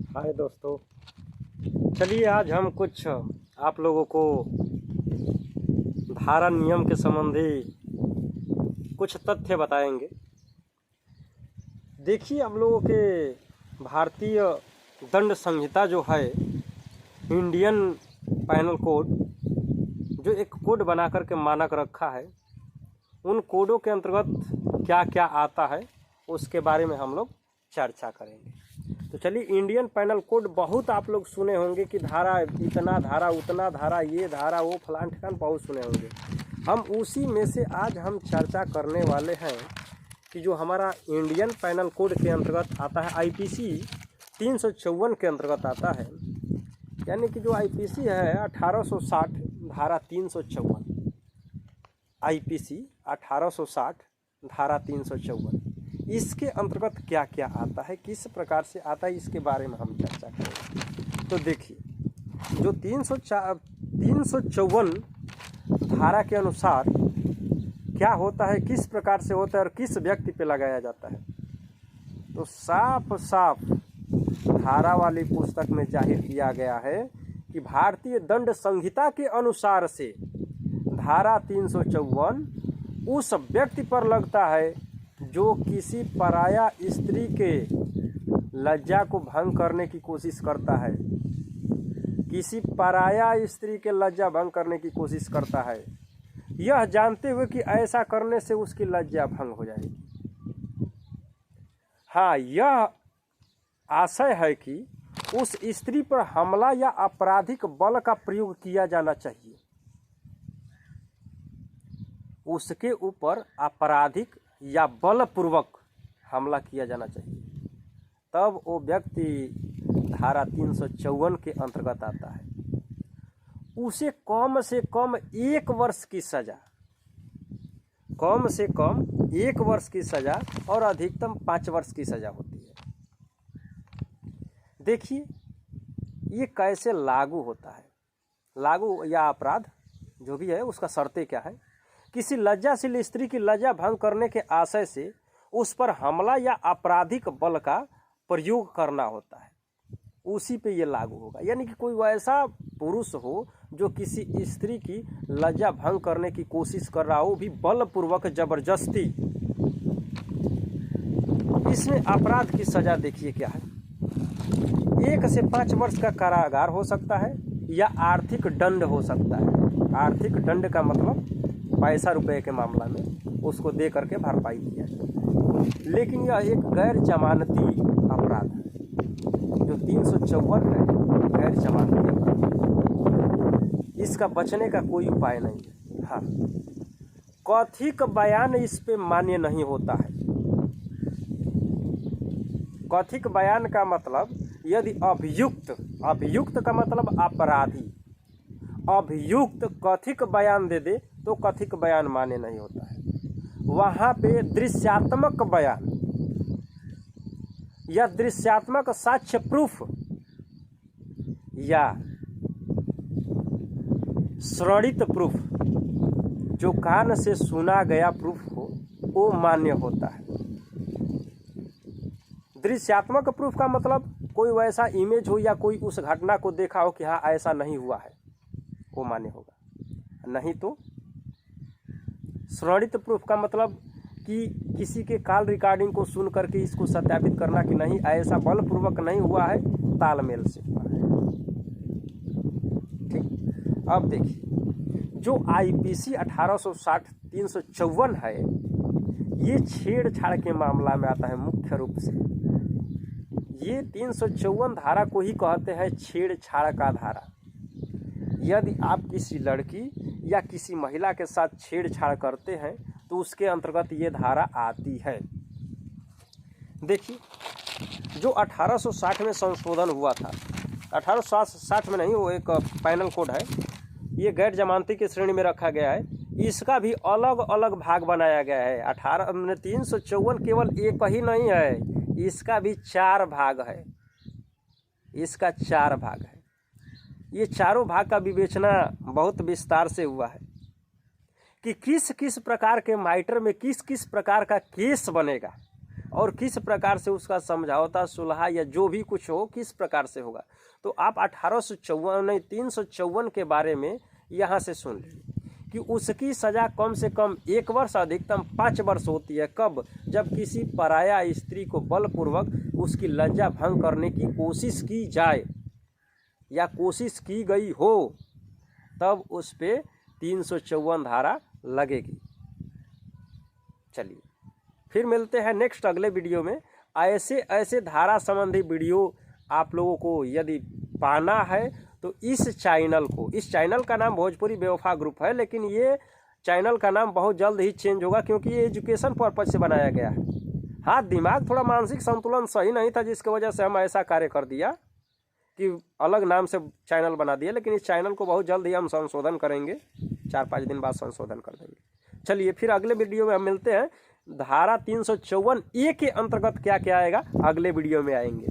हाय दोस्तों, चलिए आज हम कुछ आप लोगों को धारा नियम के संबंधी कुछ तथ्य बताएंगे। देखिए, हम लोगों के भारतीय दंड संहिता जो है, इंडियन पैनल कोड, जो एक कोड बना करके मानक रखा है, उन कोडों के अंतर्गत क्या क्या आता है उसके बारे में हम लोग चर्चा करेंगे। तो चलिए, इंडियन पैनल कोड बहुत आप लोग सुने होंगे कि धारा इतना, धारा उतना, धारा ये, धारा वो, फलान ठिकान बहुत सुने होंगे। हम उसी में से आज हम चर्चा करने वाले हैं कि जो हमारा इंडियन पैनल कोड के अंतर्गत आता है, आईपीसी 354 के अंतर्गत आता है, यानी कि जो आईपीसी है 1860 धारा 354, आईपीसी 1860 धारा 354, इसके अंतर्गत क्या क्या आता है, किस प्रकार से आता है, इसके बारे में हम चर्चा करेंगे। तो देखिए, जो 354 धारा के अनुसार क्या होता है, किस प्रकार से होता है और किस व्यक्ति पे लगाया जाता है, तो साफ साफ धारा वाली पुस्तक में जाहिर किया गया है कि भारतीय दंड संहिता के अनुसार से धारा 354 उस व्यक्ति पर लगता है जो किसी पराया स्त्री के लज्जा को भंग करने की कोशिश करता है, किसी पराया स्त्री के लज्जा भंग करने की कोशिश करता है, यह जानते हुए कि ऐसा करने से उसकी लज्जा भंग हो जाएगी। हाँ, यह आशय है कि उस स्त्री पर हमला या आपराधिक बल का प्रयोग किया जाना चाहिए, उसके ऊपर आपराधिक या बलपूर्वक हमला किया जाना चाहिए, तब वो व्यक्ति धारा 354 के अंतर्गत आता है। उसे कम से कम 1 वर्ष की सज़ा, कम से कम 1 वर्ष की सज़ा और अधिकतम 5 वर्ष की सज़ा होती है। देखिए, ये कैसे लागू होता है। लागू या अपराध जो भी है, उसका शर्तें क्या है। किसी लज्जाशील स्त्री की लज्जा भंग करने के आशय से उस पर हमला या आपराधिक बल का प्रयोग करना होता है, उसी पे ये लागू होगा। यानी कि कोई वैसा पुरुष हो जो किसी स्त्री की लज्जा भंग करने की कोशिश कर रहा हो, भी बलपूर्वक, जबरदस्ती। इसमें अपराध की सजा देखिए क्या है, 1 से 5 वर्ष का कारागार हो सकता है या आर्थिक दंड हो सकता है। आर्थिक दंड का मतलब पैसा रुपए के मामला में उसको दे करके भरपाई किया जाए। लेकिन यह एक गैर जमानती अपराध है, जो 354 है, गैर जमानती अपराध, इसका बचने का कोई उपाय नहीं है। हाँ, कथित बयान इस पे मान्य नहीं होता है। कथित बयान का मतलब, यदि अभियुक्त, अभियुक्त का मतलब अपराधी, अभियुक्त कथित बयान दे दे तो कथित बयान मान्य नहीं होता है। वहाँ पे दृश्यात्मक बयान या दृश्यात्मक साक्ष्य प्रूफ या श्रवणित प्रूफ, जो कान से सुना गया प्रूफ हो, वो मान्य होता है। दृश्यात्मक प्रूफ का मतलब कोई वैसा इमेज हो या कोई उस घटना को देखा हो कि हाँ ऐसा नहीं हुआ है, वो मान्य होगा। नहीं तो श्रवणित प्रूफ का मतलब कि किसी के कॉल रिकॉर्डिंग को सुन करके इसको सत्यापित करना कि नहीं ऐसा बलपूर्वक नहीं हुआ है, तालमेल से हुआ है। ठीक, अब देखिए, जो आईपीसी 1860 354 है, ये छेड़छाड़ के मामला में आता है मुख्य रूप से। ये 354 धारा को ही कहते हैं छेड़छाड़ का धारा। यदि आप किसी लड़की या किसी महिला के साथ छेड़छाड़ करते हैं तो उसके अंतर्गत ये धारा आती है। देखिए, जो 1860 में संशोधन हुआ था, 1860 में नहीं, वो एक पैनल कोड है, ये गैर जमानती की श्रेणी में रखा गया है। इसका भी अलग अलग भाग बनाया गया है। 354 केवल एक ही नहीं है, इसका भी 4 भाग है। इसका 4 भाग है। ये चारों भाग का विवेचना बहुत विस्तार से हुआ है कि किस किस प्रकार के मैटर में किस किस प्रकार का केस बनेगा, और किस प्रकार से उसका समझौता सुलह या जो भी कुछ हो किस प्रकार से होगा। तो आप 354 के बारे में यहाँ से सुन लीजिए कि उसकी सज़ा कम से कम 1 वर्ष अधिकतम 5 वर्ष होती है। कब? जब किसी पराया स्त्री को बलपूर्वक उसकी लज्जा भंग करने की कोशिश की जाए या कोशिश की गई हो, तब उस पे 354 धारा लगेगी। चलिए फिर मिलते हैं नेक्स्ट अगले वीडियो में। ऐसे धारा संबंधी वीडियो आप लोगों को यदि पाना है तो इस चैनल का नाम भोजपुरी बेवफा ग्रुप है, लेकिन ये चैनल का नाम बहुत जल्द ही चेंज होगा क्योंकि ये एजुकेशन पर्पज से बनाया गया है। हाँ, दिमाग थोड़ा मानसिक संतुलन सही नहीं था जिसकी वजह से हम ऐसा कार्य कर दिया कि अलग नाम से चैनल बना दिया, लेकिन इस चैनल को बहुत जल्द ही हम संशोधन करेंगे, 4-5 दिन बाद संशोधन कर देंगे। चलिए फिर अगले वीडियो में हम मिलते हैं। धारा 354A के अंतर्गत क्या क्या आएगा अगले वीडियो में आएंगे।